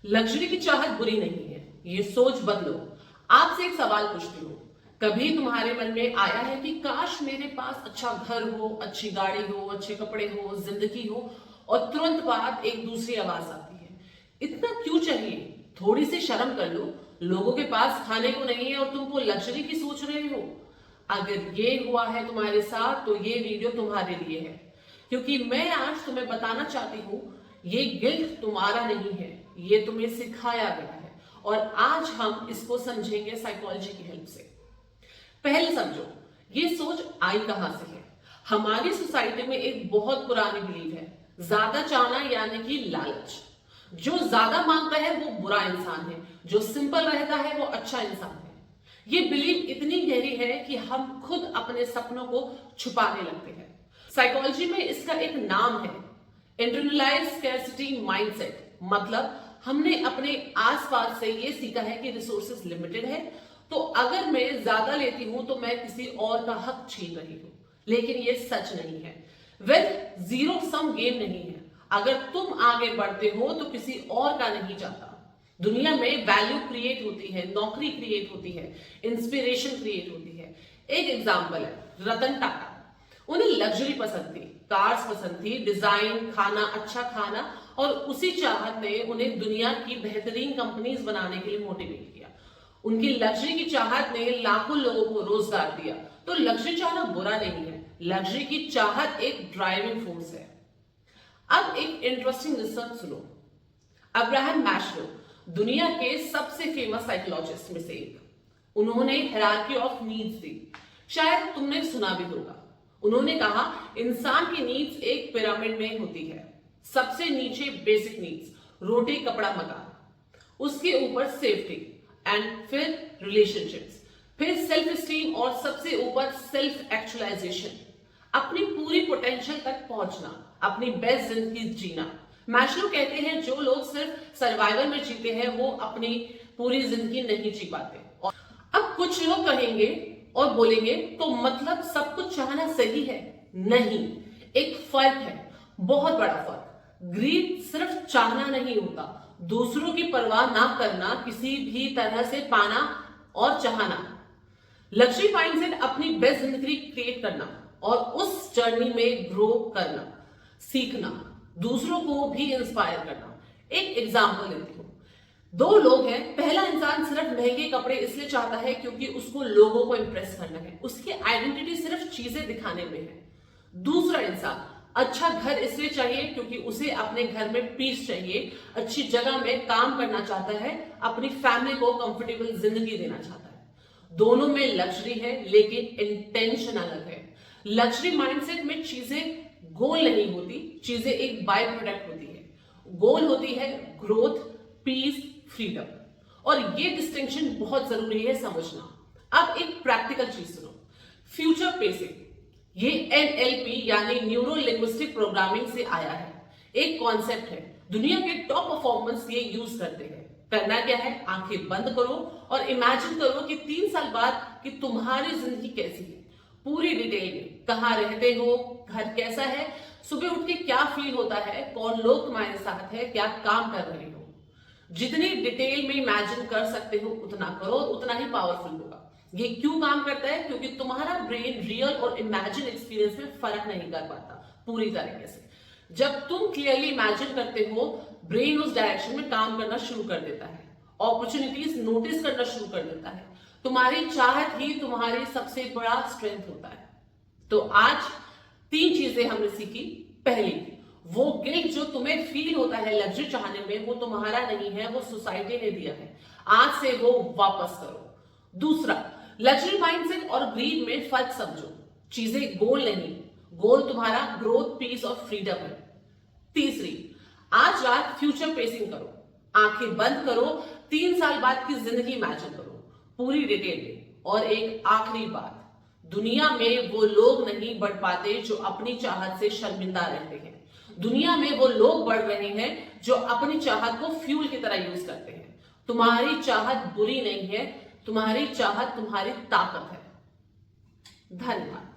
Luxury की चाहत बुरी नहीं है, ये सोच बदलो। आपसे एक सवाल पूछती हूँ, कभी तुम्हारे मन में आया है कि काश मेरे पास अच्छा घर हो, अच्छी गाड़ी हो, अच्छे कपड़े हो, जिंदगी हो, और तुरंत बाद एक दूसरी आवाज आती है, इतना क्यों चाहिए? थोड़ी सी शर्म कर लो, लोगों के पास खाने को नहीं है और तुमको लग्जरी की सोच रहे हो। अगर ये हुआ है तुम्हारे साथ तो ये वीडियो तुम्हारे लिए है, क्योंकि मैं आज तुम्हें बताना चाहती हूँ ये गिल्ट तुम्हारा नहीं है, ये तुम्हें सिखाया गया है, और आज हम इसको समझेंगे साइकोलॉजी की हेल्प से। पहले समझो, ये सोच आई कहां से है। हमारी सोसाइटी में एक बहुत पुरानी बिलीव है, ज्यादा चाहना यानी कि लालच। जो ज्यादा मांगता है वो बुरा इंसान है, जो सिंपल रहता है वो अच्छा इंसान है। ये बिलीव इतनी गहरी है कि हम खुद अपने सपनों को छुपाने लगते हैं। साइकोलॉजी में इसका एक नाम है, इंटरनलाइज्ड स्कैर्सिटी माइंडसेट। मतलब हमने अपने आसपास से ये सीखा है कि रिसोर्सेज लिमिटेड है, तो अगर मैं ज्यादा लेती हूं तो मैं किसी और का हक छीन रही हूं। लेकिन ये सच नहीं है। वेल्थ जीरो सम गेम नहीं है। अगर तुम आगे बढ़ते हो तो किसी और का नहीं जाता। दुनिया में वैल्यू क्रिएट होती है, नौकरी क्रिएट होती है, इंस्पिरेशन क्रिएट होती है। एक एग्जांपल है रतन टाटा। उन्हें लग्जरी पसंद थी, कार्स पसंद थी, डिजाइन, खाना, अच्छा खाना, और उसी चाहत ने उन्हें दुनिया की बेहतरीन कंपनीज बनाने के लिए मोटिवेट किया। उनकी लग्जरी की चाहत ने लाखों लोगों को रोजगार दिया। तो लग्जरी चाहना बुरा नहीं है, लग्जरी की चाहत एक ड्राइविंग फोर्स है। अब एक इंटरेस्टिंग रिसर्च सुनो। अब्राहम मैस्लो दुनिया के सबसे फेमस साइकोलॉजिस्ट में से एक, उन्होंने हायरार्की ऑफ नीड्स दी। शायद तुमने सुना भी होगा। उन्होंने कहा इंसान की नीड्स एक पिरामिड में होती है। सबसे नीचे बेसिक नीड्स, रोटी कपड़ा मकान, उसके ऊपर सेफ्टी, एंड फिर रिलेशनशिप्स, फिर सेल्फ स्टीम, और सबसे ऊपर सेल्फ एक्चुअलाइजेशन, अपनी पूरी पोटेंशियल तक पहुंचना, अपनी बेस्ट जिंदगी जीना। मैस्लो कहते हैं जो लोग सिर्फ सर्वाइवल में जीते हैं वो अपनी पूरी जिंदगी नहीं जी पाते। अब कुछ लोग कहेंगे और बोलेंगे तो मतलब सब कुछ चाहना सही है? नहीं, एक फर्क है, बहुत बड़ा फर्क। ग्रीड सिर्फ चाहना नहीं होता, दूसरों की परवाह ना करना, किसी भी तरह से पाना और चाहना। लग्जरी माइंडसेट अपनी बेस्ट जिंदगी क्रिएट करना और उस जर्नी में ग्रो करना, सीखना, दूसरों को भी इंस्पायर करना। एक एग्जांपल लेती हूं। दो लोग हैं, पहला इंसान सिर्फ महंगे कपड़े इसलिए चाहता है क्योंकि उसको लोगों को इंप्रेस करना है, उसकी आइडेंटिटी सिर्फ चीजें दिखाने में है। दूसरा इंसान अच्छा घर इसलिए चाहिए क्योंकि उसे अपने घर में पीस चाहिए, अच्छी जगह में काम करना चाहता है, अपनी फैमिली को कंफर्टेबल जिंदगी देना चाहता है। दोनों में लग्जरी है लेकिन इंटेंशन अलग है। लग्जरी माइंडसेट में चीजें गोल नहीं होती, चीजें एक बाय प्रोडक्ट होती है। गोल होती है ग्रोथ, पीस, फ्रीडम, और ये डिस्टिंक्शन बहुत जरूरी है समझना। अब एक प्रैक्टिकल चीज सुनो, फ्यूचर पेसिंग। ये NLP यानी न्यूरो लिंग्विस्टिक प्रोग्रामिंग से आया है। एक कॉन्सेप्ट है, दुनिया के टॉप परफॉर्मर्स ये यूज करते हैं। करना क्या है, आंखें बंद करो और इमेजिन करो कि 3 साल बाद कि तुम्हारी जिंदगी कैसी है, पूरी डिटेल में। कहाँ रहते हो, घर कैसा है, सुबह उठ के क्या फील होता है, कौन लोग तुम्हारे साथ है, क्या काम कर रहे हो। जितनी डिटेल में इमेजिन कर सकते हो उतना करो, उतना ही पावरफुल होगा। ये क्यों काम करता है? क्योंकि तुम्हारा ब्रेन रियल और इमेजिन एक्सपीरियंस में फर्क नहीं कर पाता पूरी तरीके से। जब तुम क्लियरली इमेजिन करते हो, ब्रेन उस डायरेक्शन में काम करना शुरू कर देता है, अपॉर्चुनिटीज नोटिस करना शुरू कर देता है। तुम्हारी चाहत ही तुम्हारी सबसे बड़ा स्ट्रेंथ होता है। तो आज 3 चीजें हमने सीखी। पहली, वो गिल्ट जो तुम्हें फील होता है लग्जरी चाहने में, वो तुम्हारा नहीं है, वो सोसाइटी ने दिया है। आज से वो वापस करो। दूसरा, लग्जरी माइंडसेट और ग्रीड में फर्क समझो। चीजें गोल नहीं, गोल तुम्हारा ग्रोथ, पीस और फ्रीडम है। तीसरी, आज रात फ्यूचर पेसिंग करो, आंखें बंद करो, 3 साल बाद की जिंदगी इमेजिन करो पूरी डिटेल में। और एक आखिरी बात, दुनिया में वो लोग नहीं बढ़ पाते जो अपनी चाहत से शर्मिंदा रहते हैं। दुनिया में वो लोग बढ़ रहे हैं जो अपनी चाहत को फ्यूल की तरह यूज करते हैं। तुम्हारी चाहत बुरी नहीं है, तुम्हारी चाहत तुम्हारी ताकत है। धन्यवाद।